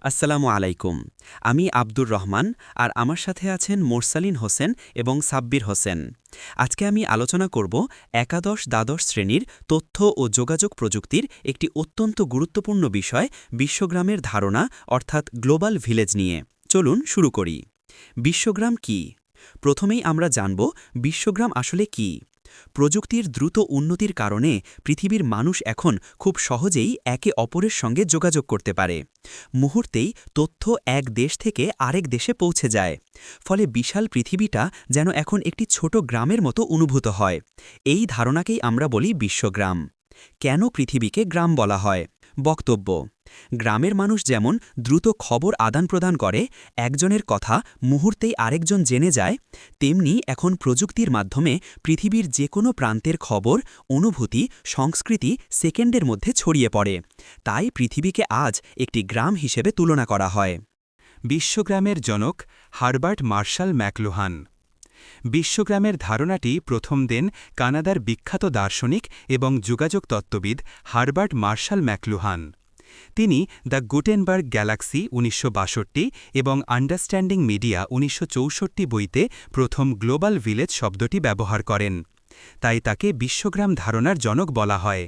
আসসালামু আলাইকুম। আমি আব্দুর রহমান, আর আমার সাথে আছেন মোরসালিন হোসেন এবং সাব্বির হোসেন। আজকে আমি আলোচনা করব একাদশ-দ্বাদশ শ্রেণীর তথ্য ও যোগাযোগ প্রযুক্তির একটি অত্যন্ত গুরুত্বপূর্ণ বিষয় বিশ্বগ্রামের ধারণা অর্থাৎ গ্লোবাল ভিলেজ নিয়ে। চলুন শুরু করি। বিশ্বগ্রাম কি? প্রথমেই আমরা জানব বিশ্বগ্রাম আসলে কি। প্রযুক্তির দ্রুত উন্নতির কারণে পৃথিবীর মানুষ এখন খুব সহজেই একে অপরের সঙ্গে যোগাযোগ করতে পারে। মুহূর্তেই তথ্য এক দেশ থেকে আরেক দেশে পৌঁছে যায়। ফলে বিশাল পৃথিবীটা যেন এখন একটি ছোট গ্রামের মতো অনুভূত হয়। এই ধারণাকেই আমরা বলি বিশ্বগ্রাম। কেন পৃথিবীকে গ্রাম বলা হয়? বক্তব্য: গ্রামের মানুষ যেমন দ্রুত খবর আদান-প্রদান করে, একজনের কথা মুহূর্তেই আরেকজন জেনে যায়, তেমনি এখন প্রযুক্তির মাধ্যমে পৃথিবীর যে কোনো প্রান্তের খবর, অনুভূতি, সংস্কৃতি সেকেন্ডের মধ্যে ছড়িয়ে পড়ে। তাই পৃথিবীকে আজ একটি গ্রাম হিসেবে তুলনা করা হয়। বিশ্বগ্রামের জনক হারবার্ট মার্শাল ম্যাকলুহান। বিশ্বগ্রামের ধারণাটি প্রথম দেন কানাডার বিখ্যাত দার্শনিক এবং যোগাযোগ তত্ত্ববিদ হারবার্ট মার্শাল ম্যাকলুহান। তিনি দ্য গুটেনবার্গ গ্যালাক্সি ১৯৬২ এবং আন্ডারস্ট্যান্ডিং মিডিয়া ১৯৬৪ বইতে প্রথম গ্লোবাল ভিলেজ শব্দটি ব্যবহার করেন। তাই তাকে বিশ্বগ্রাম ধারণার জনক বলা হয়।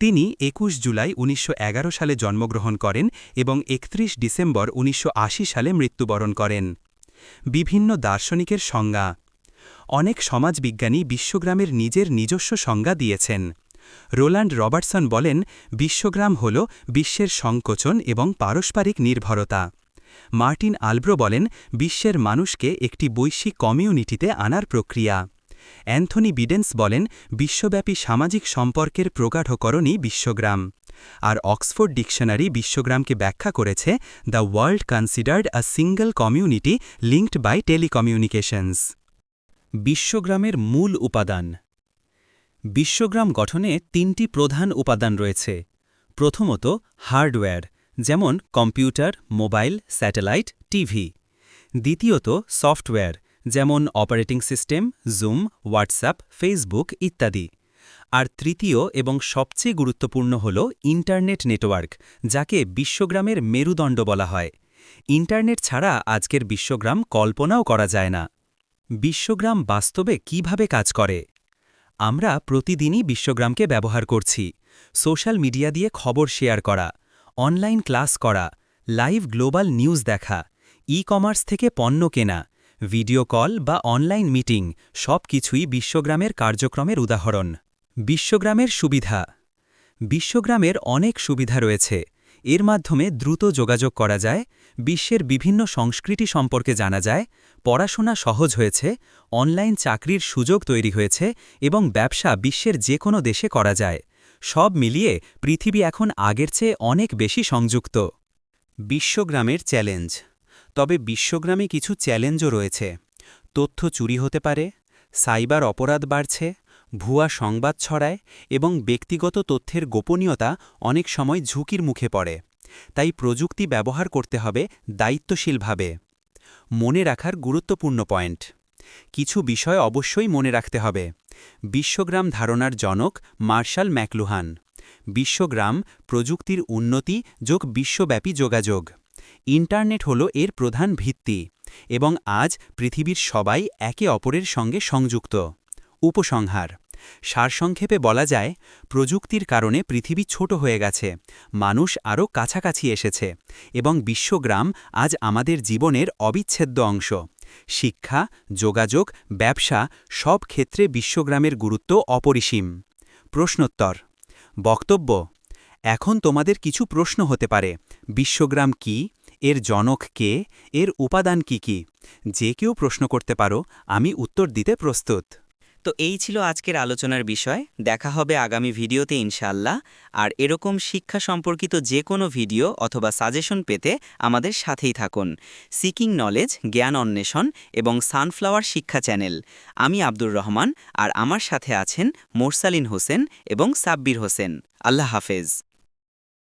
তিনি ২১ জুলাই ১৯১১ সালে জন্মগ্রহণ করেন এবং ৩১ ডিসেম্বর ১৯৮০ সালে মৃত্যুবরণ করেন। বিভিন্ন দার্শনিকের সংজ্ঞা। অনেক সমাজবিজ্ঞানী বিশ্বগ্রামের নিজস্ব সংজ্ঞা দিয়েছেন। রোল্যান্ড রবার্টসন বলেন, বিশ্বগ্রাম হল বিশ্বের সংকোচন এবং পারস্পরিক নির্ভরতা। মার্টিন আলব্রো বলেন, বিশ্বের মানুষকে একটি বৈশ্বিক কমিউনিটিতে আনার প্রক্রিয়া। অ্যান্থনি বিডেন্স বলেন, বিশ্বব্যাপী সামাজিক সম্পর্কের প্রগাঢ়করণই বিশ্বগ্রাম। আর অক্সফোর্ড ডিকশনারি বিশ্বগ্রামকে ব্যাখ্যা করেছে, the world considered a single community linked by telecommunications. বিশ্বগ্রামের মূল উপাদান। বিশ্বগ্রাম গঠনে তিনটি প্রধান উপাদান রয়েছে। প্রথমত হার্ডওয়্যার, যেমন কম্পিউটার, মোবাইল, স্যাটেলাইট, টিভি। দ্বিতীয়ত সফটওয়্যার, যেমন operating system, zoom, WhatsApp, Facebook ইত্যাদি। আর তৃতীয় এবং সবচেয়ে গুরুত্বপূর্ণ হল ইন্টারনেট নেটওয়ার্ক, যাকে বিশ্বগ্রামের মেরুদণ্ড বলা হয়। ইন্টারনেট ছাড়া আজকের বিশ্বগ্রাম কল্পনাও করা যায় না। বিশ্বগ্রাম বাস্তবে কিভাবে কাজ করে? আমরা প্রতিদিনই বিশ্বগ্রামকে ব্যবহার করছি। সোশ্যাল মিডিয়া দিয়ে খবর শেয়ার করা, অনলাইন ক্লাস করা, লাইভ গ্লোবাল নিউজ দেখা, ই-কমার্স থেকে পণ্য কেনা, ভিডিও কল বা অনলাইন মিটিং সব কিছুই বিশ্বগ্রামের কার্যক্রমের উদাহরণ। বিশ্বগ্রামের সুবিধা। বিশ্বগ্রামের অনেক সুবিধা রয়েছে। এর মাধ্যমে দ্রুত যোগাযোগ করা যায়, বিশ্বের বিভিন্ন সংস্কৃতি সম্পর্কে জানা যায়, পড়াশোনা সহজ হয়েছে, অনলাইন চাকরির সুযোগ তৈরি হয়েছে এবং ব্যবসা বিশ্বের যে কোনো দেশে করা যায়। সব মিলিয়ে পৃথিবী এখন আগের চেয়ে অনেক বেশি সংযুক্ত। বিশ্বগ্রামের চ্যালেঞ্জ। তবে বিশ্বগ্রামে কিছু চ্যালেঞ্জও রয়েছে। তথ্য চুরি হতে পারে, সাইবার অপরাধ বাড়ছে, ভুয়া সংবাদ ছড়ায় এবং ব্যক্তিগত তথ্যের গোপনীয়তা অনেক সময় ঝুঁকির মুখে পড়ে। তাই প্রযুক্তি ব্যবহার করতে হবে দায়িত্বশীলভাবে। মনে রাখার গুরুত্বপূর্ণ পয়েন্ট। কিছু বিষয় অবশ্যই মনে রাখতে হবে। বিশ্বগ্রাম ধারণার জনক মার্শাল ম্যাকলুহান। বিশ্বগ্রাম প্রযুক্তির উন্নতি যোগ বিশ্বব্যাপী যোগাযোগ। ইন্টারনেট হল এর প্রধান ভিত্তি এবং আজ পৃথিবীর সবাই একে অপরের সঙ্গে সংযুক্ত। উপসংহার: সারসংক্ষেপে বলা যায়, প্রযুক্তির কারণে পৃথিবী ছোট হয়ে গেছে, মানুষ আরও কাছাকাছি এসেছে এবং বিশ্বগ্রাম আজ আমাদের জীবনের অবিচ্ছেদ্য অংশ। শিক্ষা, যোগাযোগ, ব্যবসা সব ক্ষেত্রে বিশ্বগ্রামের গুরুত্ব অপরিসীম। প্রশ্নোত্তর। বক্তব্য: এখন তোমাদের কিছু প্রশ্ন হতে পারে। বিশ্বগ্রাম কি? এর জনক কে? এর উপাদান কি কি? যে কেউ প্রশ্ন করতে পারো, আমি উত্তর দিতে প্রস্তুত। তো এই ছিল আজকের আলোচনার বিষয়। দেখা হবে আগামী ভিডিওতে ইনশাআল্লাহ। আর এরকম শিক্ষা সম্পর্কিত যে কোনো ভিডিও অথবা সাজেশন পেতে আমাদের সাথেই থাকুন। সিকিং নলেজ, জ্ঞান অন্বেষণ এবং সানফ্লাওয়ার শিক্ষা চ্যানেল। আমি আব্দুর রহমান, আর আমার সাথে আছেন মোরসালিন হোসেন এবং সাব্বির হোসেন। আল্লাহ হাফেজ।